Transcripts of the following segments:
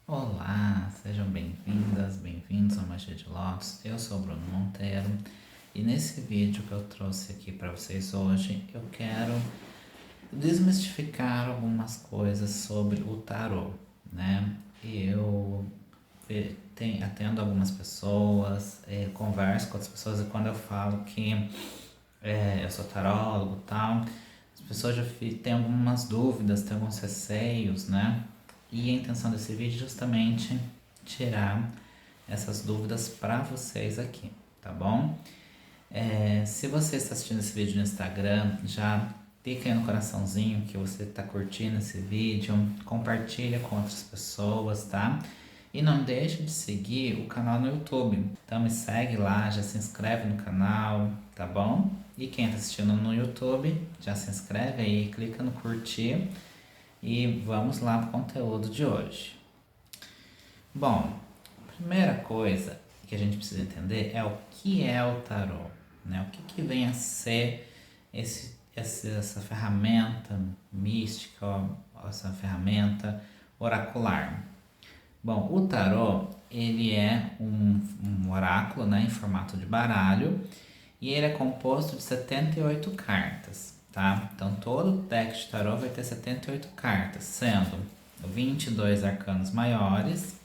Olá, sejam bem-vindas, bem-vindos ao Magia de Lótus. Eu sou o Bruno Monteiro e nesse vídeo que eu trouxe aqui para vocês hoje, eu quero desmistificar algumas coisas sobre o tarô, né? Atendo algumas pessoas, converso com outras pessoas e quando eu falo que eu sou tarólogo e tal, as pessoas têm algumas dúvidas, têm alguns receios, né? E a intenção desse vídeo é justamente tirar essas dúvidas para vocês aqui, tá bom? Se você está assistindo esse vídeo no Instagram, já clica aí no coraçãozinho que você está curtindo esse vídeo, compartilha com outras pessoas, tá? E não deixe de seguir o canal no YouTube. Então me segue lá, já se inscreve no canal, tá bom? E quem está assistindo no YouTube, já se inscreve aí, clica no curtir e vamos lá para o conteúdo de hoje. Bom, a primeira coisa que a gente precisa entender é o que é o tarô, né? O que vem a ser essa ferramenta mística, essa ferramenta oracular. Bom, o tarô ele é um oráculo, né, em formato de baralho e ele é composto de 78 cartas, tá? Então todo o deck de tarô vai ter 78 cartas, sendo 22 arcanos maiores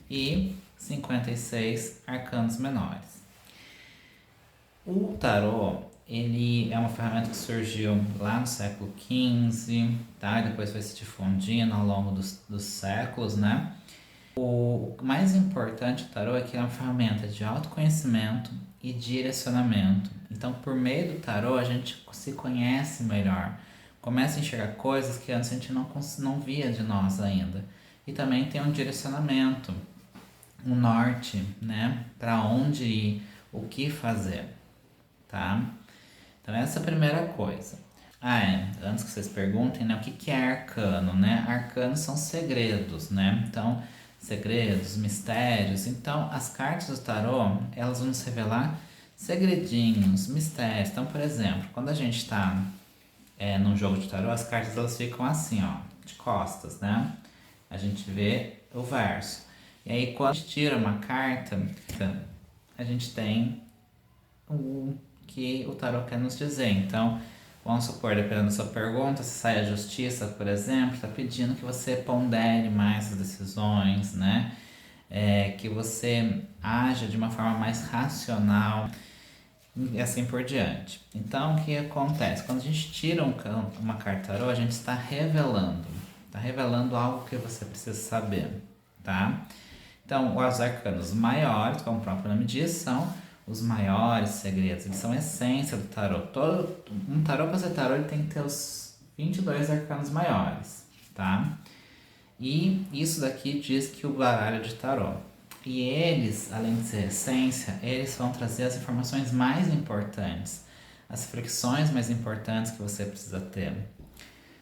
e 56 arcanos menores. O tarô, ele é uma ferramenta que surgiu lá no século XV, tá? E depois foi se difundindo ao longo dos séculos, né? O mais importante do tarô é que é uma ferramenta de autoconhecimento e direcionamento. Então, por meio do tarô, a gente se conhece melhor, começa a enxergar coisas que antes a gente não via de nós ainda. E também tem um direcionamento, um norte, né? Para onde ir, o que fazer, tá? Então, essa é a primeira coisa. Antes que vocês perguntem, né, o que é arcano, né? Arcanos são segredos, né? Então, segredos, mistérios. Então, as cartas do tarô, elas vão nos revelar segredinhos, mistérios. Então, por exemplo, quando a gente está num jogo de tarô, as cartas elas ficam assim, ó, de costas, né? A gente vê o verso. E aí, quando a gente tira uma carta, a gente tem o que o tarô quer nos dizer. Então, vamos supor, dependendo da sua pergunta, se sai a justiça, por exemplo, está pedindo que você pondere mais as decisões, né? Que você haja de uma forma mais racional e assim por diante. Então, o que acontece? Quando a gente tira uma carta tarô, a gente está revelando algo que você precisa saber, tá? Então, os arcanos maiores, como o próprio nome diz, são os maiores segredos, eles são a essência do tarô. Um tarô para ser tarô ele tem que ter os 22 arcanos maiores, tá? E isso daqui diz que o baralho de tarô. E eles, além de ser essência, eles vão trazer as informações mais importantes, as fricções mais importantes que você precisa ter.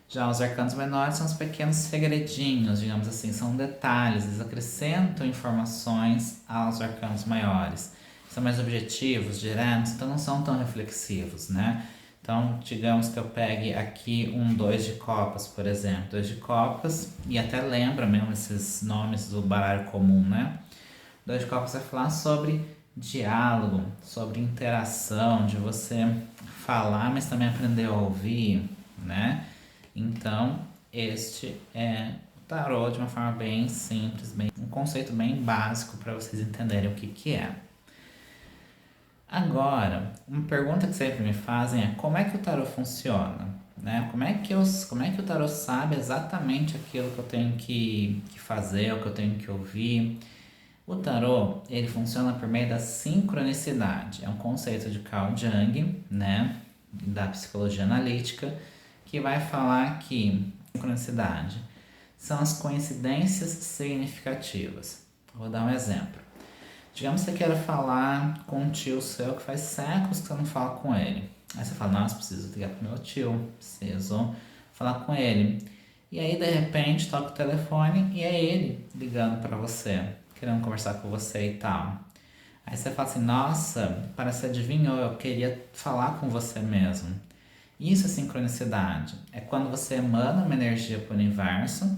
Já os arcanos menores são os pequenos segredinhos, digamos assim, são detalhes, eles acrescentam informações aos arcanos maiores. São mais objetivos, diretos, então não são tão reflexivos, né? Então, digamos que eu pegue aqui um 2 de copas, por exemplo. 2 de copas, e até lembra mesmo esses nomes do baralho comum, né? 2 de copas vai falar sobre diálogo, sobre interação, de você falar, mas também aprender a ouvir, né? Então, este é o tarô de uma forma bem simples, um conceito bem básico para vocês entenderem o que é. Agora, uma pergunta que sempre me fazem é como é que o tarô funciona? Né? Como é que o tarô sabe exatamente aquilo que eu tenho que fazer, o que eu tenho que ouvir? O tarô, ele funciona por meio da sincronicidade. É um conceito de Carl Jung, né, da psicologia analítica, que vai falar que sincronicidade são as coincidências significativas. Vou dar um exemplo. Digamos que você queira falar com um tio seu que faz séculos que você não fala com ele. Aí você fala, nossa, preciso ligar pro meu tio, preciso falar com ele. E aí, de repente, toca o telefone e é ele ligando para você, querendo conversar com você e tal. Aí você fala assim, nossa, parece que adivinhou, eu queria falar com você mesmo. Isso é sincronicidade. É quando você emana uma energia para o universo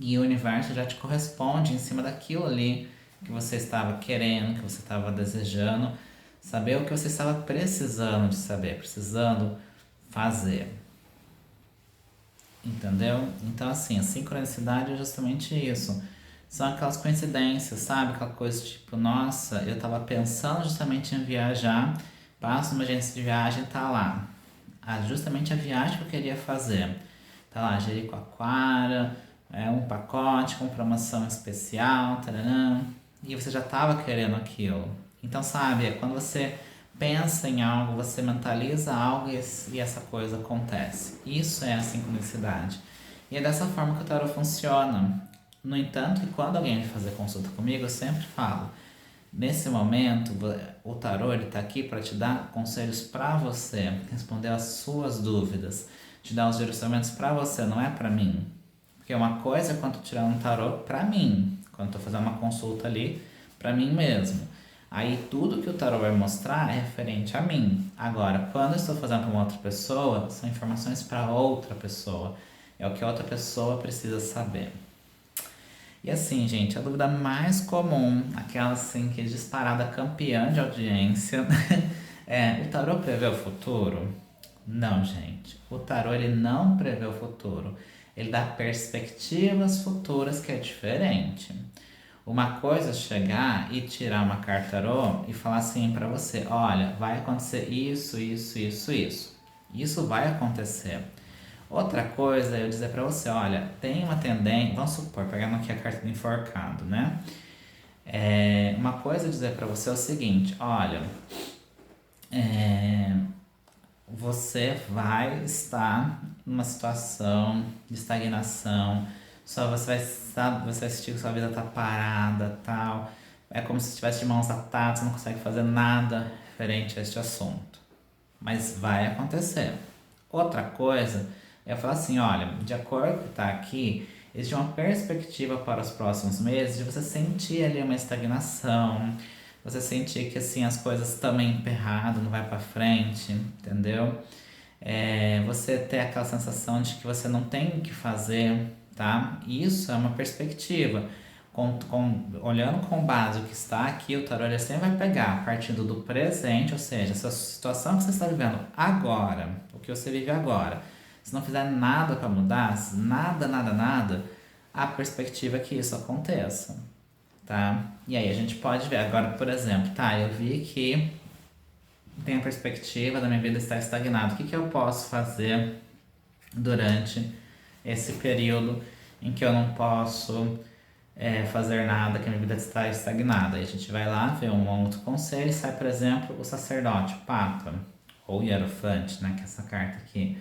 E o universo já te corresponde em cima daquilo ali que você estava querendo, que você estava desejando, saber o que você estava precisando de saber, precisando fazer. Entendeu? Então, assim, a sincronicidade é justamente isso. São aquelas coincidências, sabe? Aquela coisa tipo, nossa, eu tava pensando justamente em viajar, passo numa agência de viagem, tá lá. Ah, justamente a viagem que eu queria fazer. Tá lá, Jericoacoara, um pacote com promoção especial, taranã, e você já tava querendo aquilo. Então, sabe, quando você pensa em algo, você mentaliza algo e essa coisa acontece. Isso é a sincronicidade. E é dessa forma que o tarot funciona. No entanto, que quando alguém vem fazer consulta comigo, eu sempre falo, nesse momento, o tarot está aqui para te dar conselhos para você, responder as suas dúvidas, te dar os direcionamentos para você, não é para mim. Porque uma coisa é quando eu tirar um tarot para mim, quando eu tô fazendo uma consulta ali para mim mesmo. Aí tudo que o tarot vai mostrar é referente a mim. Agora, quando eu estou fazendo para uma outra pessoa, são informações para outra pessoa. É o que a outra pessoa precisa saber. E assim, gente, a dúvida mais comum, aquela assim que é disparada campeã de audiência, é: o tarô prevê o futuro? Não, gente. O tarô ele não prevê o futuro. Ele dá perspectivas futuras que é diferente. Uma coisa é chegar e tirar uma carta tarô e falar assim pra você: olha, vai acontecer isso, isso, isso, isso. Isso vai acontecer. Outra coisa é eu dizer pra você: olha, tem uma tendência, vamos supor, pegando aqui a carta do enforcado, né? Uma coisa é dizer pra você é o seguinte: olha, é, você vai estar numa situação de estagnação, só você vai sentir que sua vida tá parada, tal. É como se estivesse de mãos atadas, você não consegue fazer nada referente a este assunto. Mas vai acontecer. Outra coisa é falar assim, olha, de acordo com o que está aqui, existe uma perspectiva para os próximos meses de você sentir ali uma estagnação, você sentir que assim as coisas estão meio emperrado, não vai para frente, entendeu? Você ter aquela sensação de que você não tem o que fazer, tá? Isso é uma perspectiva. Olhando com base o que está aqui, o tarô ele sempre vai pegar partindo do presente, ou seja, essa situação que você está vivendo agora, o que você vive agora. Se não fizer nada para mudar, nada, nada, nada, a perspectiva é que isso aconteça, tá? E aí a gente pode ver agora, por exemplo, tá? Eu vi que tem a perspectiva da minha vida estar estagnada. O que eu posso fazer durante esse período em que eu não posso fazer nada, que a minha vida está estagnada? Aí a gente vai lá, vê um outro conselho e sai, por exemplo, o sacerdote, o Papa, ou o Hierofante, né, que é essa carta aqui.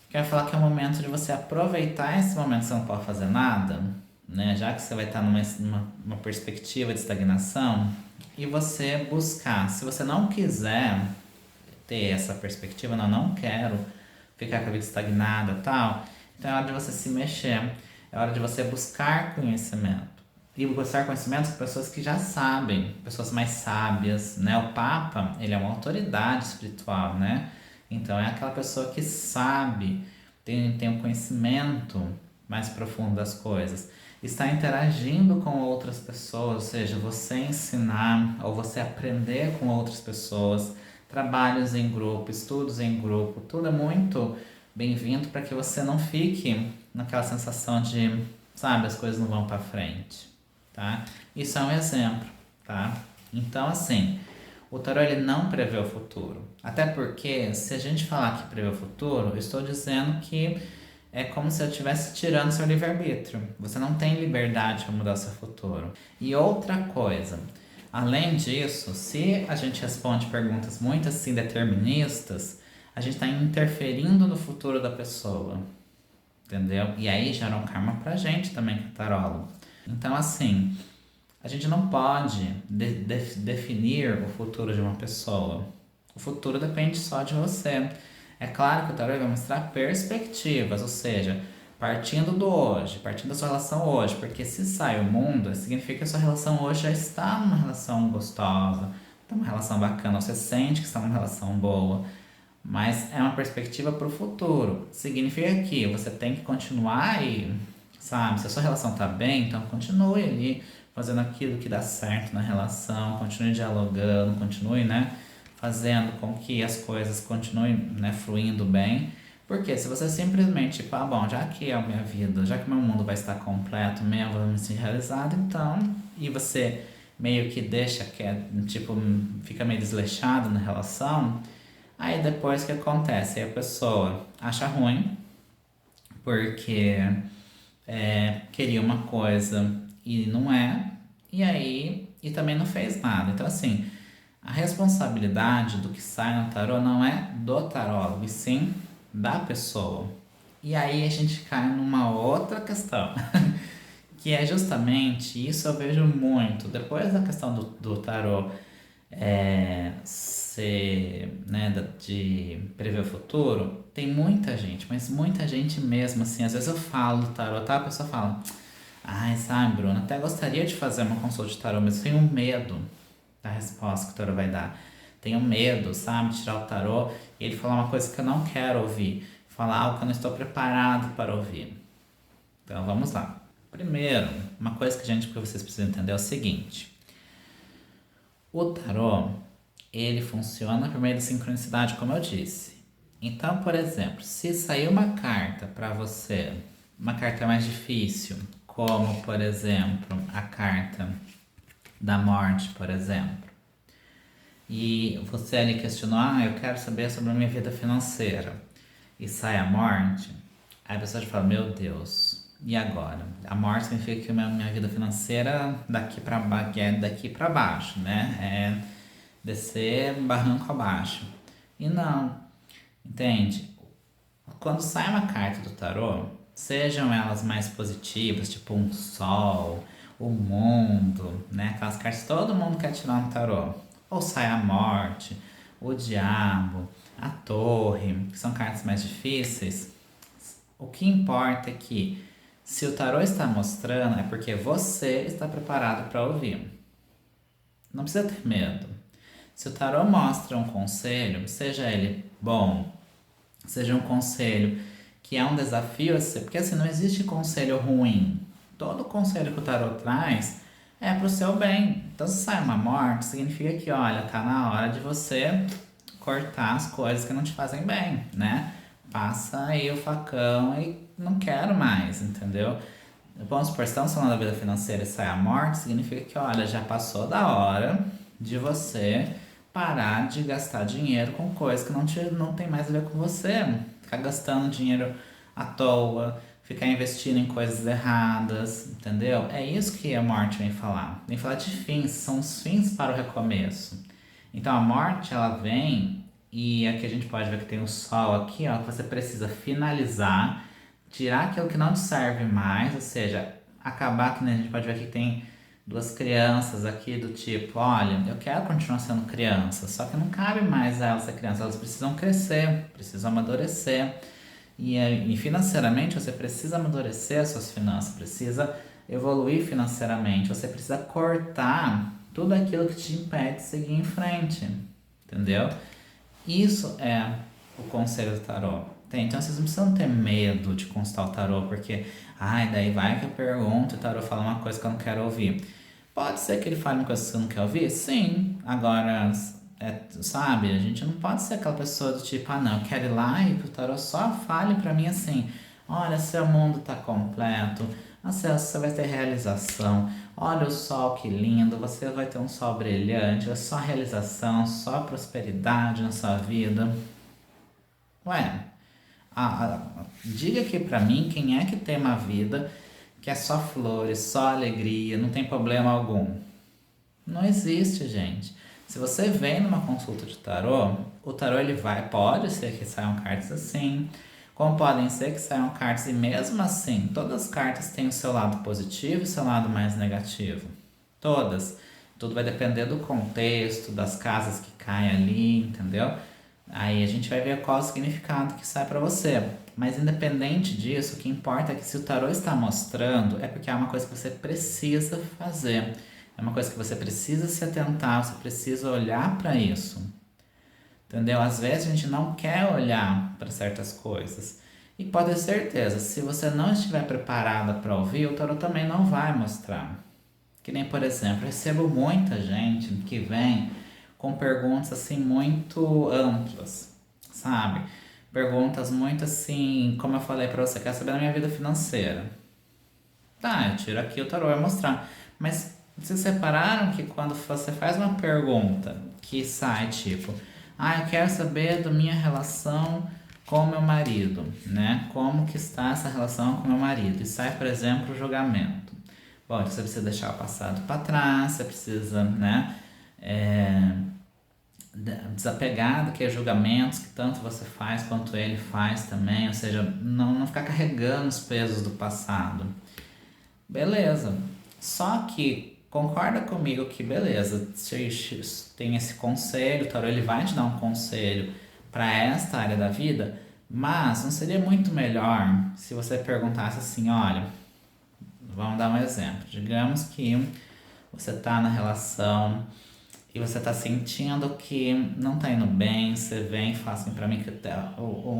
Quero falar que é o momento de você aproveitar esse momento que você não pode fazer nada, né? Já que você vai estar numa perspectiva de estagnação, e você buscar. Se você não quiser ter essa perspectiva, não quero ficar com a vida estagnada e tal, então é hora de você se mexer, é hora de você buscar conhecimento. E buscar conhecimento com pessoas que já sabem, pessoas mais sábias, né? O Papa, ele é uma autoridade espiritual, né? Então é aquela pessoa que sabe, tem um conhecimento mais profundo das coisas. Está interagindo com outras pessoas, ou seja, você ensinar ou você aprender com outras pessoas, trabalhos em grupo, estudos em grupo, tudo é muito bem-vindo para que você não fique naquela sensação de, sabe, as coisas não vão para frente, tá? Isso é um exemplo, tá? Então, assim, o tarô ele não prevê o futuro. Até porque, se a gente falar que prevê o futuro, eu estou dizendo que é como se eu estivesse tirando seu livre-arbítrio. Você não tem liberdade para mudar seu futuro. E outra coisa, além disso, se a gente responde perguntas muito assim deterministas, a gente está interferindo no futuro da pessoa. Entendeu? E aí gera um karma pra gente também, que é tarólogo. Então, assim, a gente não pode definir o futuro de uma pessoa. O futuro depende só de você. É claro que o tarô vai mostrar perspectivas, ou seja, partindo do hoje, partindo da sua relação hoje, porque se sai o mundo, significa que a sua relação hoje já está numa relação gostosa, está numa relação bacana, você sente que está numa relação boa, mas é uma perspectiva para o futuro. Significa que você tem que continuar aí sabe? Se a sua relação tá bem, então continue ali fazendo aquilo que dá certo na relação, continue dialogando, continue, né, fazendo com que as coisas continuem, né, fluindo bem. Porque se você simplesmente, tipo, bom, já que é a minha vida, já que meu mundo vai estar completo mesmo, vou me sentir realizado, então, e você meio que deixa que é, tipo, fica meio desleixado na relação, aí depois o que acontece? Aí a pessoa acha ruim, porque queria uma coisa e não é, e aí e também não fez nada. Então, assim, a responsabilidade do que sai no tarô não é do tarólogo, e sim da pessoa. E aí a gente cai numa outra questão, que é justamente isso eu vejo muito. Depois da questão do tarô ser, né, de prever o futuro, tem muita gente, mas muita gente mesmo, assim, às vezes eu falo do tarô, tá? A pessoa fala, ai, sabe, Bruno, até gostaria de fazer uma consulta de tarô, mas eu tenho medo da resposta que o tarô vai dar. Tenho medo, sabe, de tirar o tarô e ele falar uma coisa que eu não quero ouvir, falar algo que eu não estou preparado para ouvir. Então vamos lá. Primeiro, uma coisa que vocês precisam entender é o seguinte: o tarô, ele funciona por meio da sincronicidade, como eu disse. Então, por exemplo, se sair uma carta para você, uma carta mais difícil, como, por exemplo, a carta da morte, por exemplo, e você ali questionou, eu quero saber sobre a minha vida financeira, e sai a morte, aí a pessoa já fala, meu Deus, e agora? A morte significa que a minha vida financeira é daqui para baixo, né? É descer barranco abaixo. E não, entende? Quando sai uma carta do tarô, sejam elas mais positivas, tipo um sol, o mundo, né? Aquelas cartas que todo mundo quer tirar no tarô. Ou sai a morte, o diabo, a torre, que são cartas mais difíceis. O que importa é que se o tarô está mostrando, é porque você está preparado para ouvir. Não precisa ter medo. Se o tarô mostra um conselho, seja ele bom, seja um conselho que é um desafio a ser, porque assim, não existe conselho ruim. Todo conselho que o tarô traz é pro seu bem. Então, se sai uma morte, significa que, olha, tá na hora de você cortar as coisas que não te fazem bem, né? Passa aí o facão e não quero mais, entendeu? Vamos supor, se estamos falando da vida financeira e sai a morte, significa que, olha, já passou da hora de você parar de gastar dinheiro com coisas que não tem mais a ver com você. Ficar gastando dinheiro à toa, ficar investindo em coisas erradas, entendeu? É isso que a morte vem falar. Vem falar de fins, são os fins para o recomeço. Então a morte, ela vem e aqui a gente pode ver que tem o sol aqui, ó, que você precisa finalizar, tirar aquilo que não te serve mais, ou seja, acabar que, né, a gente pode ver que tem duas crianças aqui do tipo, olha, eu quero continuar sendo criança, só que não cabe mais a elas ser criança, elas precisam crescer, precisam amadurecer. E financeiramente você precisa amadurecer as suas finanças, precisa evoluir financeiramente, você precisa cortar tudo aquilo que te impede de seguir em frente, entendeu? Isso é o conselho do tarô. Então vocês não precisam ter medo de consultar o tarô, porque, ai, daí vai que eu pergunto e o tarô fala uma coisa que eu não quero ouvir. Pode ser que ele fale uma coisa que você não quer ouvir? Sim. Agora, sabe, a gente não pode ser aquela pessoa do tipo, não, eu quero ir lá e que o tarô só fale pra mim assim, olha, seu mundo tá completo, você vai ter realização, olha o sol que lindo, você vai ter um sol brilhante, é só realização, só prosperidade na sua vida. Ué, diga aqui pra mim quem é que tem uma vida que é só flores, só alegria, não tem problema algum. Não existe, gente. Se você vem numa consulta de tarô, o tarô ele pode ser que saiam cartas assim, como podem ser que saiam cartas e mesmo assim, todas as cartas têm o seu lado positivo e o seu lado mais negativo. Todas. Tudo vai depender do contexto, das casas que caem ali, entendeu? Aí a gente vai ver qual o significado que sai para você. Mas independente disso, o que importa é que se o tarô está mostrando, é porque é uma coisa que você precisa fazer. É uma coisa que você precisa se atentar, você precisa olhar para isso. Entendeu? Às vezes a gente não quer olhar para certas coisas. E pode ter certeza, se você não estiver preparada para ouvir, o tarot também não vai mostrar. Que nem, por exemplo, eu recebo muita gente que vem com perguntas assim muito amplas, sabe? Perguntas muito assim, como eu falei pra você, quer saber da minha vida financeira? Tá, eu tiro aqui o tarô vai mostrar. Mas vocês separaram que quando você faz uma pergunta que sai tipo, eu quero saber da minha relação com o meu marido, né? Como que está essa relação com o meu marido? E sai, por exemplo, o julgamento. Bom, então você precisa deixar o passado para trás, você precisa, né? é, Desapegar daqueles julgamentos que tanto você faz quanto ele faz também, ou seja, não ficar carregando os pesos do passado. Beleza. Só que concorda comigo que beleza, tem esse conselho, o tarô ele vai te dar um conselho para esta área da vida, mas não seria muito melhor se você perguntasse assim, olha, vamos dar um exemplo. Digamos que você está na relação e você está sentindo que não está indo bem, você vem e fala assim para mim que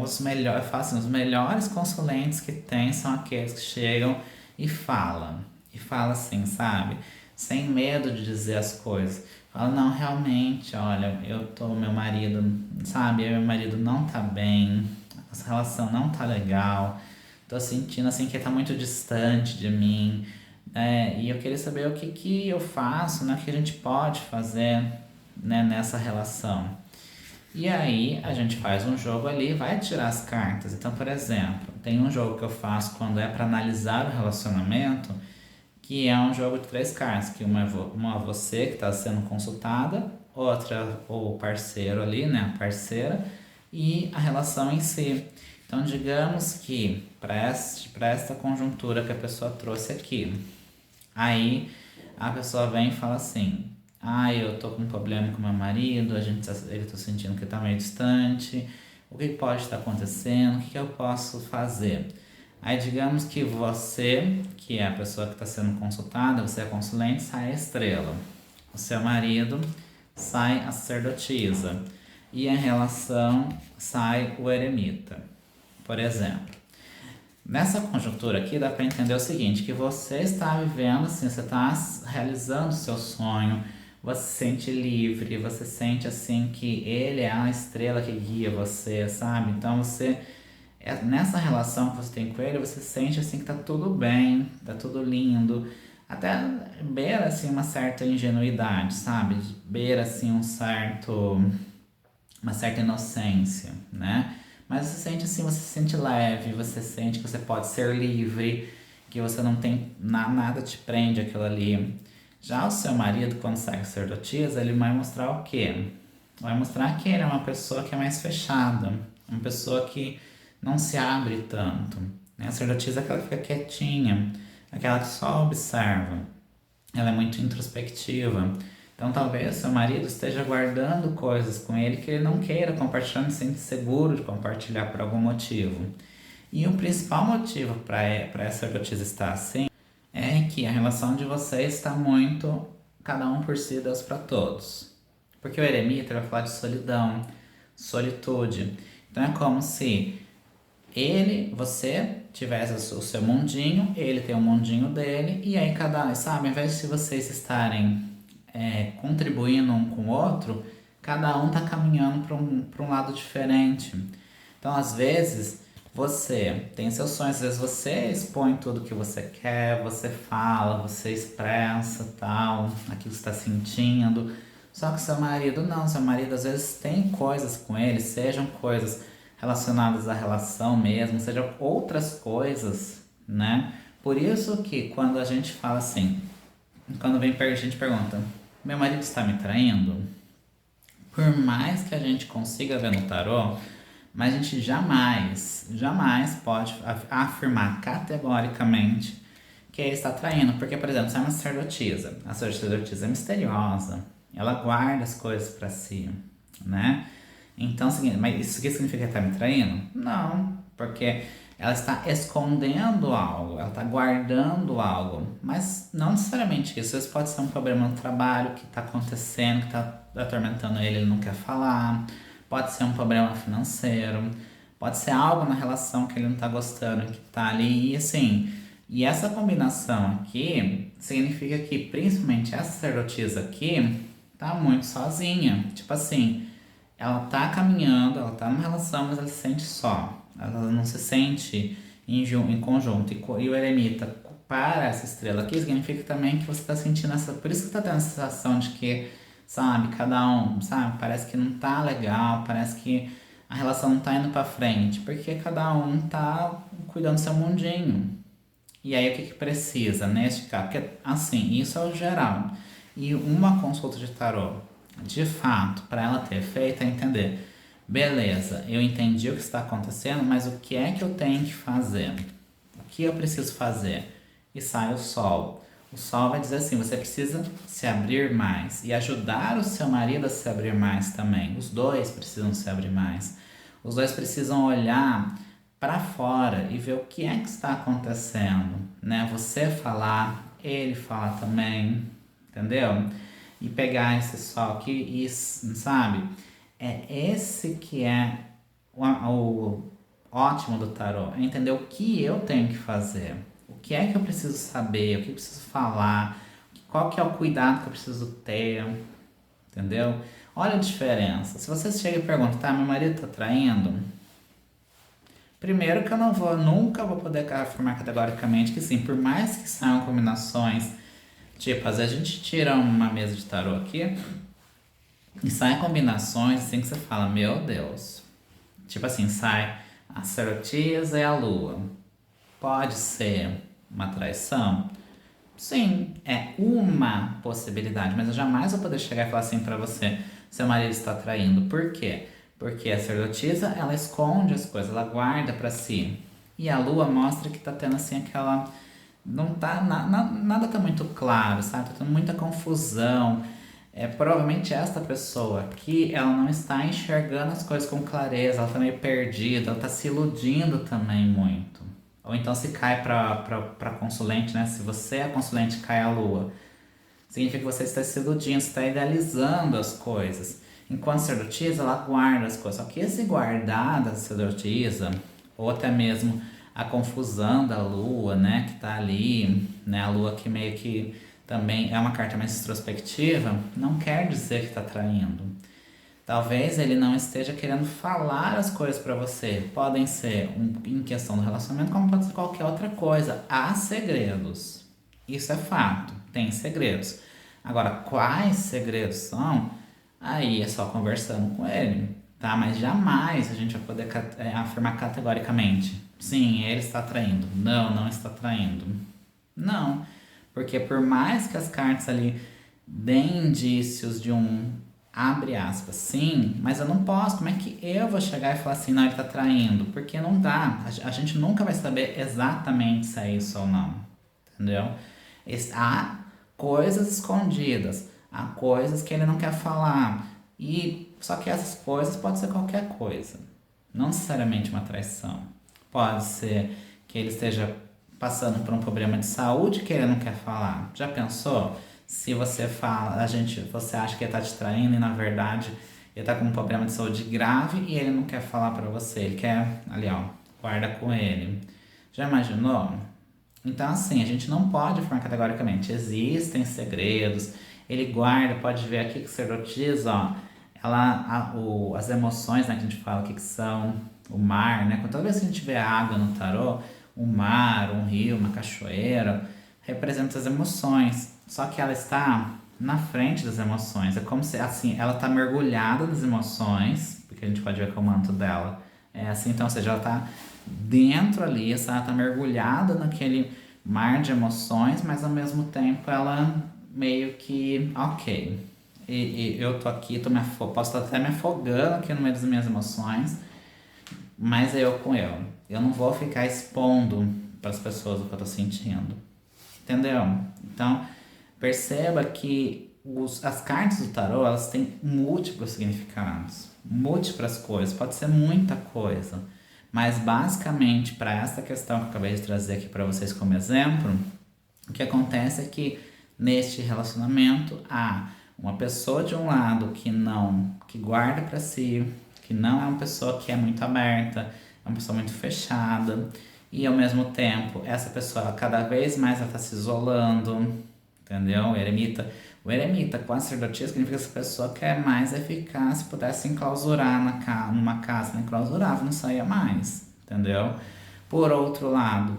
os melhores consulentes que tem são aqueles que chegam e falam. E fala assim, sabe? Sem medo de dizer as coisas. Fala, não, realmente, olha, meu marido, sabe? Meu marido não tá bem, essa relação não tá legal, tô sentindo assim que tá muito distante de mim. E eu queria saber o que que eu faço, né? O que a gente pode fazer, né, nessa relação. E aí a gente faz um jogo ali e vai tirar as cartas. Então, por exemplo, tem um jogo que eu faço quando é para analisar o relacionamento, que é um jogo de três cartas, que uma é você que está sendo consultada, outra o parceiro ali, né, a parceira, e a relação em si. Então, digamos que para esta conjuntura que a pessoa trouxe aqui, aí a pessoa vem e fala assim, eu tô com um problema com meu marido, ele tá sentindo que tá meio distante, o que pode estar acontecendo, o que eu posso fazer? Aí digamos que você, que é a pessoa que está sendo consultada, você é consulente, sai a estrela. O seu marido sai a sacerdotisa. E em relação sai o eremita, por exemplo. Nessa conjuntura aqui dá para entender o seguinte, que você está vivendo assim, você está realizando o seu sonho, você se sente livre, você sente assim que ele é a estrela que guia você, sabe? Então nessa relação que você tem com ele, você sente assim que tá tudo bem, tá tudo lindo, até beira assim uma certa ingenuidade, sabe? Beira assim uma certa inocência, né? Mas você sente assim, você se sente leve, você sente que você pode ser livre, que você não tem nada te prende aquilo ali. Já o seu marido, quando sai sacerdotisa, ele vai mostrar o quê? Vai mostrar que ele é uma pessoa que é mais fechada, uma pessoa que não se abre tanto. Né? A sacerdotisa é aquela que fica quietinha, aquela que só observa. Ela é muito introspectiva. Então talvez seu marido esteja guardando coisas com ele que ele não queira compartilhar, não se sente seguro de compartilhar por algum motivo. E o principal motivo para essa sacerdotisa estar assim é que a relação de vocês está muito cada um por si, Deus para todos. Porque o eremita vai falar de solidão, solitude. Então é como se você tivesse o seu mundinho, ele tem o mundinho dele, e aí sabe, ao invés de vocês estarem contribuindo um com o outro, cada um tá caminhando para um lado diferente. Então, às vezes, você tem seus sonhos, às vezes você expõe tudo que você quer, você fala, você expressa tal, aquilo que está sentindo. Só que seu marido não, seu marido às vezes tem coisas com ele, sejam coisas relacionadas à relação mesmo, sejam outras coisas, né? Por isso que quando a gente fala assim, quando a gente pergunta, meu marido está me traindo? Por mais que a gente consiga ver no tarô, mas a gente jamais pode afirmar categoricamente que ele está traindo. Porque, por exemplo, se é uma sacerdotisa, a sacerdotisa é misteriosa, ela guarda as coisas para si, né? Então, mas isso aqui significa que está me traindo? Não, porque ela está escondendo algo, ela está guardando algo, mas não necessariamente isso. Às vezes pode ser um problema no trabalho que está acontecendo, que está atormentando ele, ele não quer falar. Pode ser um problema financeiro, Pode ser algo na relação que ele não tá gostando, que tá ali, e assim. E essa combinação aqui significa que, principalmente essa sacerdotisa aqui, tá muito sozinha. Tipo assim, ela tá caminhando, ela tá numa relação, mas ela se sente só. Ela não se sente em conjunto. E o eremita, para essa estrela aqui, significa também que você tá sentindo essa. Por isso que tá tendo a sensação de que, sabe, cada um, sabe, parece que não tá legal, parece que a relação não tá indo pra frente, porque cada um tá cuidando do seu mundinho. E aí o que que precisa neste caso? Porque assim, isso é o geral. E uma consulta de tarô, de fato, para ela ter feito é entender, beleza, eu entendi o que está acontecendo, mas o que é que eu tenho que fazer? O que eu preciso fazer? E sai o sol. O sol vai dizer assim, você precisa se abrir mais e ajudar o seu marido a se abrir mais também. Os dois precisam se abrir mais. Os dois precisam olhar para fora e ver o que é que está acontecendo, né? Você falar, ele falar também, entendeu? E pegar esse sol aqui e, sabe? É esse que é o ótimo do tarô, é entender o que eu tenho que fazer, o que é que eu preciso saber, o que eu preciso falar, qual que é o cuidado que eu preciso ter, entendeu? Olha a diferença. Se você chega e pergunta, tá, meu marido tá traindo? Primeiro que eu não vou, nunca vou poder afirmar categoricamente que sim, por mais que saiam combinações, tipo, às vezes a gente tira uma mesa de tarô aqui e saem combinações assim que você fala, meu Deus. Tipo assim, sai a sacerdotisa e a lua. Pode ser uma traição? Sim, é uma possibilidade, mas eu jamais vou poder chegar e falar assim pra você, seu marido está traindo. Por quê? Porque a sacerdotisa, ela esconde as coisas, ela guarda pra si. E a lua mostra que tá tendo assim aquela... Não tá... nada tá muito claro, sabe? Tá tendo muita confusão. É, provavelmente esta pessoa aqui, ela não está enxergando as coisas com clareza, ela tá meio perdida, ela tá se iludindo também muito. Ou então se cai para consulente, né? Se você é consulente e cai a lua, significa que você está se iludindo, você está idealizando as coisas. Enquanto sacerdotisa, ela guarda as coisas. Só que esse guardar da sacerdotisa, ou até mesmo a confusão da lua, né? Que tá ali, né? A lua que meio que também é uma carta mais introspectiva, não quer dizer que está traindo. Talvez ele não esteja querendo falar as coisas para você. Podem ser em questão do relacionamento, como pode ser qualquer outra coisa. Há segredos. Isso é fato. Tem segredos. Agora, quais segredos são? Aí é só conversando com ele, tá? Mas jamais a gente vai poder afirmar categoricamente. Sim, ele está traindo. Não, não está traindo. Não. Porque por mais que as cartas ali deem indícios de um abre aspas, sim, mas eu não posso. Como é que eu vou chegar e falar assim, não, ele tá traindo? Porque não dá. A gente nunca vai saber exatamente se é isso ou não. Entendeu? Há coisas escondidas, há coisas que ele não quer falar. E só que essas coisas pode ser qualquer coisa. Não necessariamente uma traição. Pode ser que ele esteja passando por um problema de saúde que ele não quer falar. Já pensou? Se você fala, você acha que ele tá te traindo e na verdade ele tá com um problema de saúde grave e ele não quer falar pra você, ele quer, ali ó, guarda com ele. Já imaginou? Então assim, a gente não pode afirmar categoricamente, existem segredos, ele guarda, pode ver aqui que o sacerdotisa, ó, as emoções, né, que a gente fala que são o mar, né, toda vez que a gente vê água no tarô, um mar, um rio, uma cachoeira, representa as emoções. Só que ela está na frente das emoções. É como se, assim, ela está mergulhada nas emoções, porque a gente pode ver que o manto dela é assim, então, ou seja, ela está dentro ali, ela está mergulhada naquele mar de emoções, mas ao mesmo tempo ela meio que, ok, e eu tô aqui, posso estar até me afogando aqui no meio das minhas emoções, mas é eu com eu. Eu não vou ficar expondo para as pessoas o que eu tô sentindo. Entendeu? Então, perceba que as cartas do tarô, elas têm múltiplos significados, múltiplas coisas, pode ser muita coisa. Mas basicamente, para essa questão que eu acabei de trazer aqui para vocês como exemplo, o que acontece é que neste relacionamento há uma pessoa de um lado que guarda para si, que não é uma pessoa que é muito aberta, é uma pessoa muito fechada. E ao mesmo tempo, essa pessoa cada vez mais ela tá se isolando, entendeu? O eremita com a sacerdotisa significa que essa pessoa quer mais é ficar, se pudesse enclausurar numa casa, não enclausurava, não saía mais, entendeu? Por outro lado,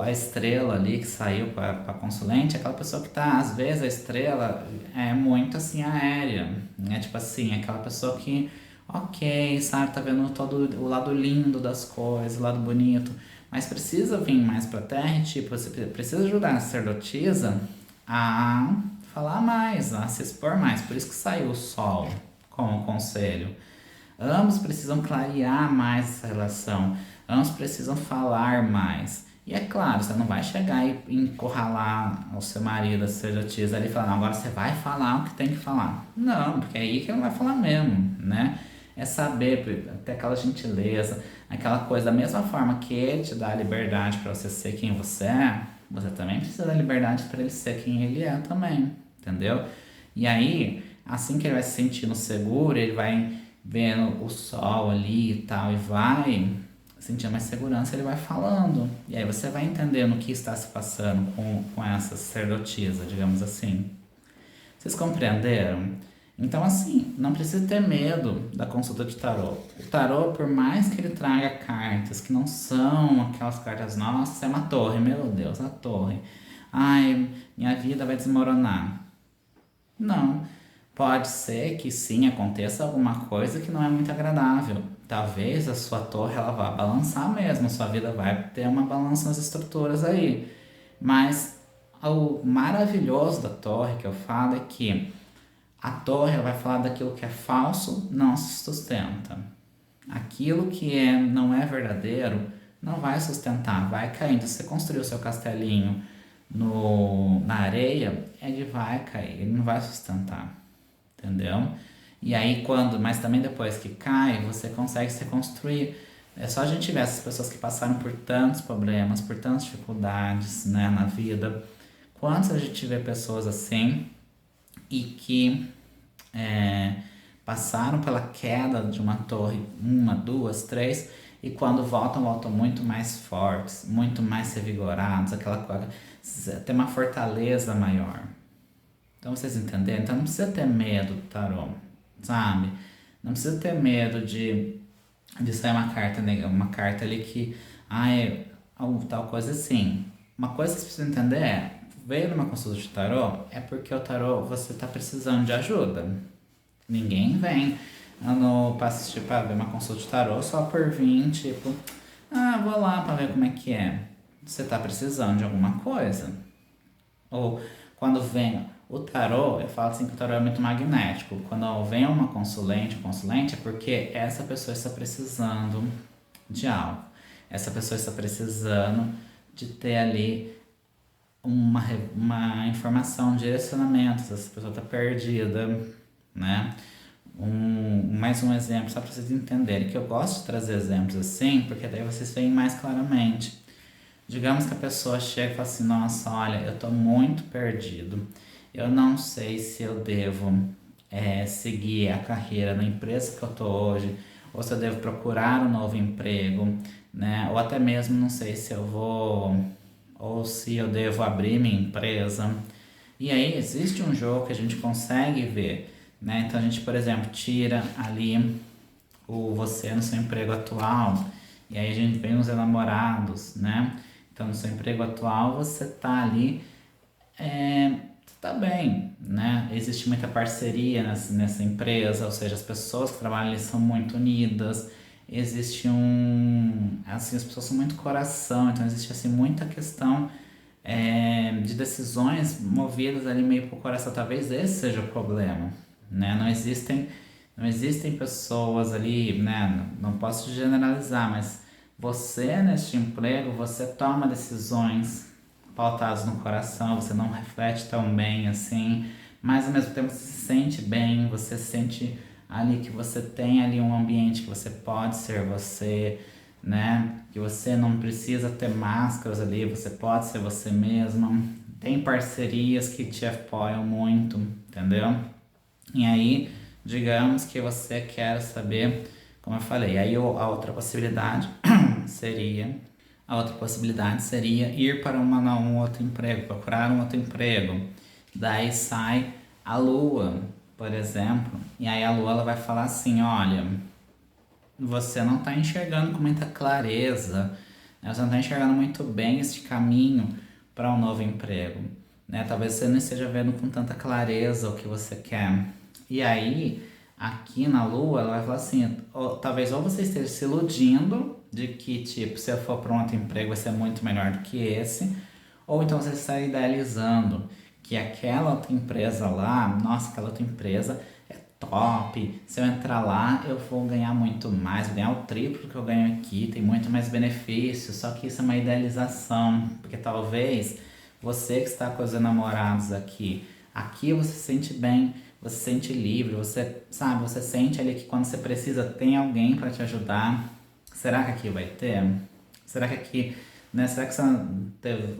a estrela ali que saiu para consulente, é aquela pessoa que tá, às vezes a estrela é muito assim aérea, né? Tipo assim, é aquela pessoa que, ok, sabe, tá vendo todo o lado lindo das coisas, o lado bonito, mas precisa vir mais pra terra e, tipo, você precisa ajudar a sacerdotisa a falar mais, a se expor mais. Por isso que saiu o sol como conselho. Ambos precisam clarear mais essa relação, ambos precisam falar mais. E é claro, você não vai chegar e encurralar o seu marido, a sacerdotisa ali e falar, não, agora você vai falar o que tem que falar. Não, porque é aí que ele não vai falar mesmo, né? É saber ter aquela gentileza, aquela coisa, da mesma forma que ele te dá a liberdade para você ser quem você também precisa da liberdade para ele ser quem ele é também, entendeu? E aí, assim que ele vai se sentindo seguro, ele vai vendo o sol ali e tal, e vai sentindo mais segurança, ele vai falando. E aí você vai entendendo o que está se passando com essa sacerdotisa, digamos assim. Vocês compreenderam? Então, assim, não precisa ter medo da consulta de tarô. O tarô, por mais que ele traga cartas que não são aquelas cartas, nossa, é uma torre, meu Deus, a torre. Ai, minha vida vai desmoronar. Não. Pode ser que sim aconteça alguma coisa que não é muito agradável. Talvez a sua torre ela vá balançar mesmo, sua vida vai ter uma balança nas estruturas aí. Mas o maravilhoso da torre que eu falo é que a torre ela vai falar daquilo que é falso, não se sustenta. Aquilo que não é verdadeiro não vai sustentar, vai caindo. Se você construiu seu castelinho na areia, ele vai cair, ele não vai sustentar, entendeu? E aí mas também depois que cai, você consegue se reconstruir. É só a gente ver essas pessoas que passaram por tantos problemas, por tantas dificuldades, né, na vida. Quantas a gente vê pessoas assim e que passaram pela queda de uma torre, uma, duas, três, e quando voltam muito mais fortes, muito mais revigorados, aquela coisa, tem uma fortaleza maior. Então vocês entenderam? Então não precisa ter medo do tarô, sabe? Não precisa ter medo de sair uma carta ali que, tal coisa assim. Uma coisa que vocês precisam entender veio numa consulta de tarô, é porque o tarô você está precisando de ajuda. Ninguém vem pra assistir, pra ver uma consulta de tarô só por vir, tipo, vou lá pra ver como é que é. Você tá precisando de alguma coisa. Ou quando vem o tarô, eu falo assim que o tarô é muito magnético. Quando vem uma consulente é porque essa pessoa está precisando de algo. Essa pessoa está precisando de ter ali uma informação, um direcionamento. Essa pessoa está perdida, né? Mais um exemplo, só para vocês entenderem, que eu gosto de trazer exemplos assim, porque daí vocês veem mais claramente. Digamos que a pessoa chega e fala assim, nossa, olha, eu tô muito perdido. Eu não sei se eu devo seguir a carreira na empresa que eu tô hoje, ou se eu devo procurar um novo emprego, né? Ou até mesmo não sei se eu vou, ou se eu devo abrir minha empresa. E aí existe um jogo que a gente consegue ver, né? Então a gente, por exemplo, tira ali você no seu emprego atual, e aí a gente vem os enamorados, né? Então no seu emprego atual você tá ali, você tá bem, né? Existe muita parceria nessa empresa, ou seja, as pessoas que trabalham ali são muito unidas, existe assim, as pessoas são muito coração, então existe assim muita questão de decisões movidas ali meio pro coração. Talvez esse seja o problema, né? Não existem pessoas ali, né? Não posso generalizar, mas você neste emprego, você toma decisões pautadas no coração, você não reflete tão bem assim, mas ao mesmo tempo você se sente bem, você sente ali que você tem ali um ambiente que você pode ser você, né? Que você não precisa ter máscaras ali, você pode ser você mesma. Tem parcerias que te apoiam muito, entendeu? E aí, digamos que você quer saber como eu falei. Aí a outra possibilidade seria, ir para um outro emprego, procurar um outro emprego. Daí sai a lua, por exemplo, e aí a lua ela vai falar assim, olha, você não está enxergando com muita clareza, né? Você não está enxergando muito bem esse caminho para um novo emprego, né? Talvez você não esteja vendo com tanta clareza o que você quer. E aí, aqui na Lua, ela vai falar assim, talvez ou você esteja se iludindo de que, tipo, se eu for para um outro emprego vai ser muito melhor do que esse, ou então você está idealizando que aquela outra empresa lá, nossa, aquela outra empresa é top. Se eu entrar lá, eu vou ganhar muito mais, vou ganhar o triplo que eu ganho aqui, tem muito mais benefícios. Só que isso é uma idealização, porque talvez você que está com os namorados aqui você se sente bem, você se sente livre, você sabe, você sente ali que quando você precisa tem alguém para te ajudar. Será que aqui vai ter? Será que aqui, né? Será que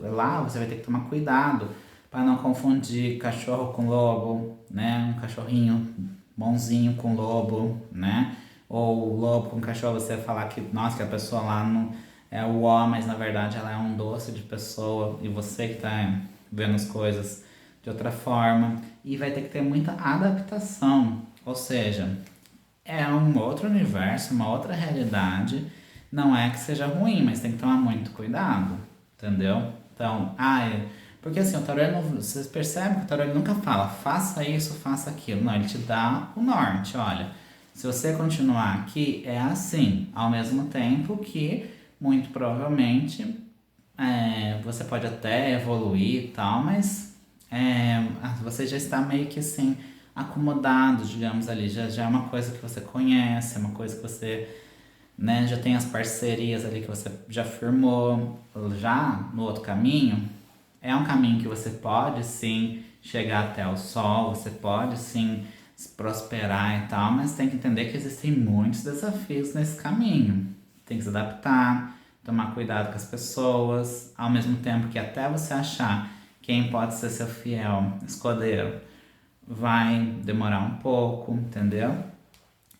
lá você vai ter que tomar cuidado para não confundir cachorro com lobo, né? Um cachorrinho bonzinho com lobo, né? Ou lobo com cachorro, você falar que, nossa, que a pessoa lá não é o ó, mas na verdade ela é um doce de pessoa e você que tá vendo as coisas de outra forma. E vai ter que ter muita adaptação, ou seja, é um outro universo, uma outra realidade. Não é que seja ruim, mas tem que tomar muito cuidado, entendeu? Então, porque assim, o tarô, vocês percebem que o tarô ele nunca fala, faça isso, faça aquilo. Não, ele te dá o norte, olha. Se você continuar aqui, é assim. Ao mesmo tempo que, muito provavelmente, você pode até evoluir e tal, mas você já está meio que assim, acomodado, digamos ali. Já é uma coisa que você conhece, é uma coisa que você, né, já tem as parcerias ali que você já firmou. Já no outro caminho, é um caminho que você pode sim chegar até o sol, você pode sim se prosperar e tal, mas tem que entender que existem muitos desafios nesse caminho. Tem que se adaptar, tomar cuidado com as pessoas, ao mesmo tempo que até você achar quem pode ser seu fiel escudeiro, vai demorar um pouco, entendeu?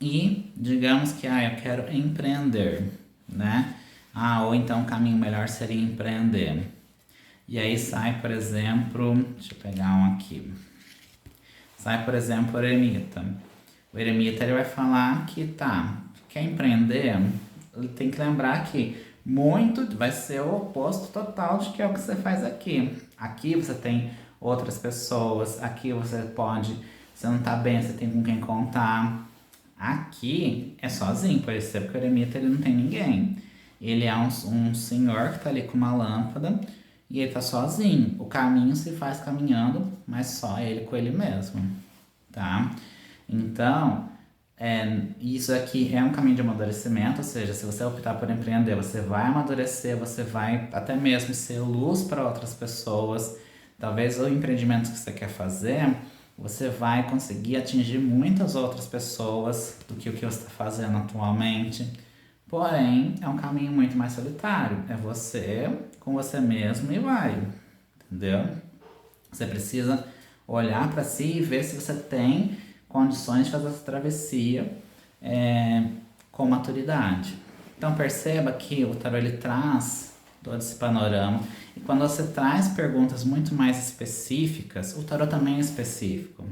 E digamos que eu quero empreender, né? Ou então o caminho melhor seria empreender. E aí sai, por exemplo, deixa eu pegar um aqui. Sai, por exemplo, o eremita. O eremita ele vai falar que quer empreender, ele tem que lembrar que muito vai ser o oposto total de que é o que você faz aqui. Aqui você tem outras pessoas, aqui você não tá bem, você tem com quem contar. Aqui é sozinho, por isso que o eremita ele não tem ninguém. Ele é um senhor que tá ali com uma lâmpada e ele tá sozinho. O caminho se faz caminhando, mas só ele com ele mesmo, tá? Então, isso aqui é um caminho de amadurecimento, ou seja, se você optar por empreender, você vai amadurecer, você vai até mesmo ser luz para outras pessoas. Talvez o empreendimento que você quer fazer, você vai conseguir atingir muitas outras pessoas do que o que você está fazendo atualmente. Porém, é um caminho muito mais solitário. É você com você mesmo e vai, entendeu? Você precisa olhar para si e ver se você tem condições de fazer essa travessia com maturidade. Então perceba que o tarot ele traz todo esse panorama e quando você traz perguntas muito mais específicas, o tarot também é específico,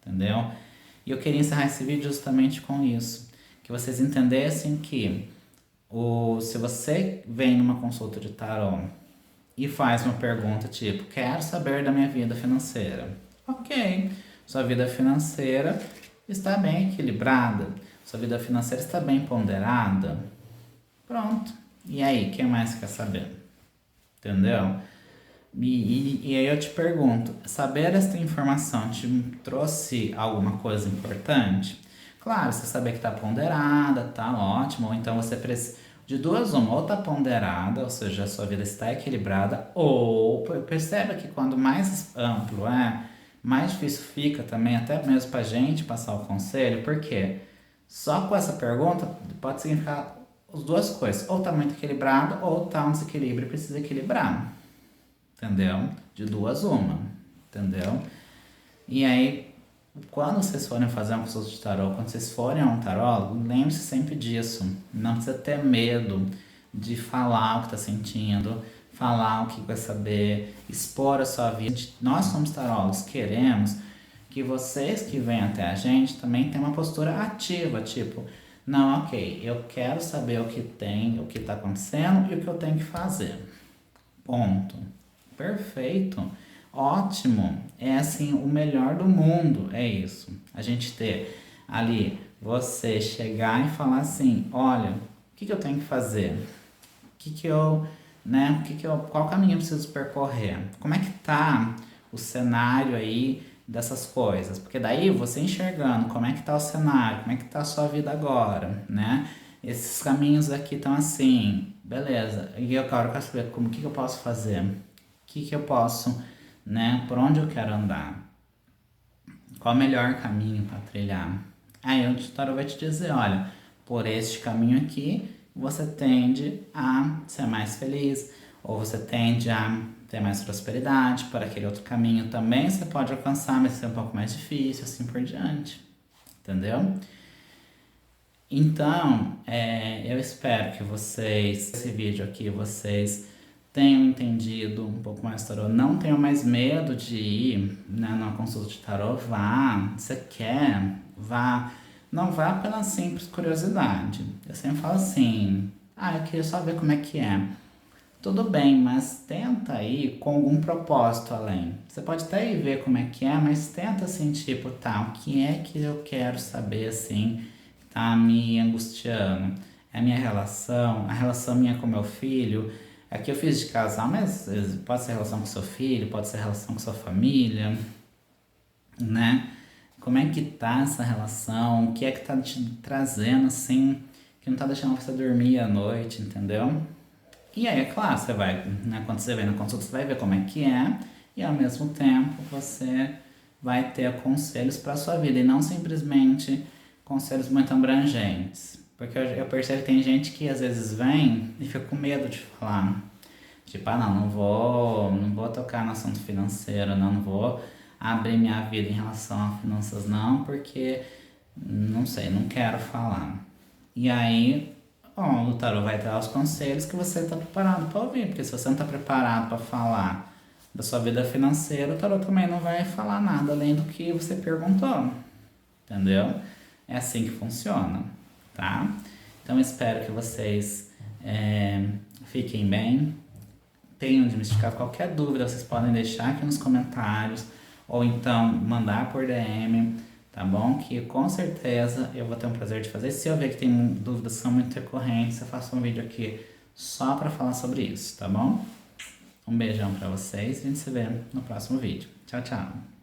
entendeu? E eu queria encerrar esse vídeo justamente com isso, que vocês entendessem que se você vem numa consulta de tarot e faz uma pergunta tipo, quero saber da minha vida financeira. Ok, sua vida financeira está bem equilibrada, sua vida financeira está bem ponderada. Pronto. E aí, o que mais você quer saber? Entendeu? E aí eu te pergunto, saber esta informação te trouxe alguma coisa importante? Claro, você saber que está ponderada, tá ótimo, ou então você precisa de duas uma, ou tá ponderada, ou seja, a sua vida está equilibrada, ou perceba que quando mais amplo mais difícil fica também, até mesmo pra gente passar o conselho, porque só com essa pergunta pode significar as duas coisas, ou tá muito equilibrado, ou tá um desequilíbrio e precisa equilibrar, entendeu? De duas uma, entendeu? E aí quando vocês forem fazer uma consulta de tarô, quando vocês forem a um tarólogo, lembre-se sempre disso. Não precisa ter medo de falar o que está sentindo, falar o que quer saber, expor a sua vida. Nós somos tarólogos, queremos que vocês que vêm até a gente também tenham uma postura ativa, tipo, não, ok, eu quero saber o que tem, o que está acontecendo e o que eu tenho que fazer. Ponto. Perfeito. Ótimo. É assim, o melhor do mundo. É isso. A gente ter ali, você chegar e falar assim, olha, o que eu tenho que fazer? Qual caminho eu preciso percorrer? Como é que tá o cenário aí dessas coisas? Porque daí você enxergando como é que tá o cenário, como é que tá a sua vida agora, né? Esses caminhos aqui estão assim, beleza. E eu quero saber como que eu posso fazer? O que eu posso, né? Por onde eu quero andar? Qual o melhor caminho para trilhar? Aí o tutor vai te dizer, olha, por este caminho aqui, você tende a ser mais feliz, ou você tende a ter mais prosperidade, por aquele outro caminho também você pode alcançar, mas é um pouco mais difícil, assim por diante. Entendeu? Então, eu espero que vocês, esse vídeo aqui, vocês tenham entendido um pouco mais do tarô, não tenham mais medo de ir, né, numa consulta de tarô, vá, você quer, vá, não vá pela simples curiosidade. Eu sempre falo assim, eu queria só ver como é que é. Tudo bem, mas tenta ir com algum propósito além. Você pode até ir ver como é que é, mas tenta assim, tipo, tá, o que é que eu quero saber assim, que tá me angustiando? É a minha relação, a relação minha com meu filho, é que eu fiz de casal, mas pode ser relação com seu filho, pode ser relação com sua família, né? Como é que tá essa relação? O que é que tá te trazendo assim, que não tá deixando você dormir à noite, entendeu? E aí, é claro, você vai, né, quando você vem na consulta, você vai ver como é que é, e ao mesmo tempo você vai ter conselhos para a sua vida, e não simplesmente conselhos muito abrangentes. Porque eu percebo que tem gente que às vezes vem e fica com medo de falar. Tipo, não vou tocar no assunto financeiro, não vou abrir minha vida em relação a finanças, não, porque não sei, não quero falar. E aí, bom, o tarô vai dar os conselhos que você está preparado para ouvir, porque se você não está preparado para falar da sua vida financeira, o tarô também não vai falar nada além do que você perguntou, entendeu? É assim que funciona, tá? Então espero que vocês fiquem bem, tenham desmistificado qualquer dúvida, vocês podem deixar aqui nos comentários, ou então mandar por DM, tá bom? Que com certeza eu vou ter um prazer de fazer. Se eu ver que tem dúvidas que são muito recorrentes, eu faço um vídeo aqui só para falar sobre isso, tá bom? Um beijão para vocês e a gente se vê no próximo vídeo. Tchau, tchau!